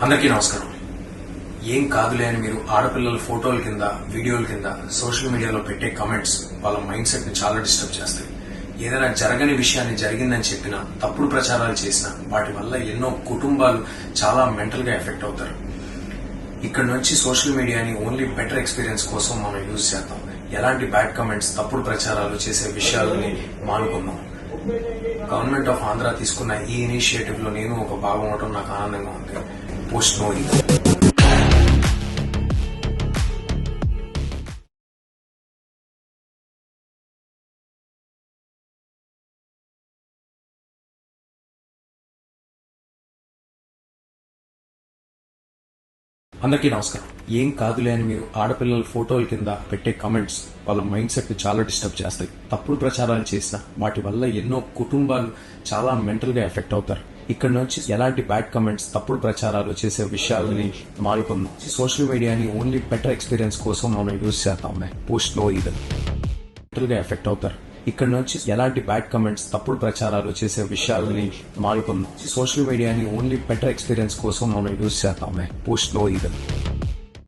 అందరికీ నమస్కారం. ఏం కాదులే అని మీరు ఆడపిల్లల ఫోటోల కింద వీడియోల కింద సోషల్ మీడియాలో పెట్టే కామెంట్స్ వాళ్ళ మైండ్ సెట్ ని చాలా డిస్టర్బ్ చేస్తాయి. ఏదైనా జరగని విషయాన్ని జరిగిందని చెప్పినా, తప్పుడు ప్రచారాలు చేసినా వాటి వల్ల ఎన్నో కుటుంబాలు చాలా మెంటల్ గా ఎఫెక్ట్ అవుతారు. ఇక్కడ నుంచి సోషల్ మీడియాని ఓన్లీ బెటర్ ఎక్స్పీరియన్స్ కోసం మనం యూజ్ చేద్దాం. ఎలాంటి బ్యాడ్ కమెంట్స్, తప్పుడు ప్రచారాలు చేసే విషయాలని మానుకుందాం. గవర్నమెంట్ ఆఫ్ ఆంధ్ర తీసుకున్న ఈ ఇనిషియేటివ్ లో నేను ఒక భాగం అవడం నాకు ఆనందంగా ఉంది. పోస్ట్ నో ఇది. అందరికీ నమస్కారం. ఏం కాదులే అని మీరు ఆడపిల్లల ఫోటోల కింద పెట్టే కామెంట్స్ వాళ్ళ మైండ్ సెట్ ని చాలా డిస్టర్బ్ చేస్తాయి. తప్పుడు ప్రచారాలు చేసినా వాటి వల్ల ఎన్నో కుటుంబాలు చాలా మెంటల్ గా ఎఫెక్ట్ అవుతారు. ఇక్కడ నుంచి ఎలాంటి బ్యాడ్ కమెంట్స్, తప్పుడు ప్రచారాలు చేసే విషయాలని మానుకుందాం. సోషల్ మీడియాని ఓన్లీ బెటర్ ఎక్స్పీరియన్స్ కోసం మనం యూజ్ చేద్దాం. పోస్ట్ నో ఇది. మెంటల్ గా ఎఫెక్ట్ అవుతారు. ఇక్కడ నుంచి ఎలాంటి బ్యాడ్ కమెంట్స్, తప్పుడు ప్రచారాలు చేసే విషయాలని మానుకుందాం. సోషల్ మీడియాని ఓన్లీ బెటర్ ఎక్స్పీరియన్స్ కోసం మనం యూజ్ చేద్దాం. పోస్ట్ నో ఇది.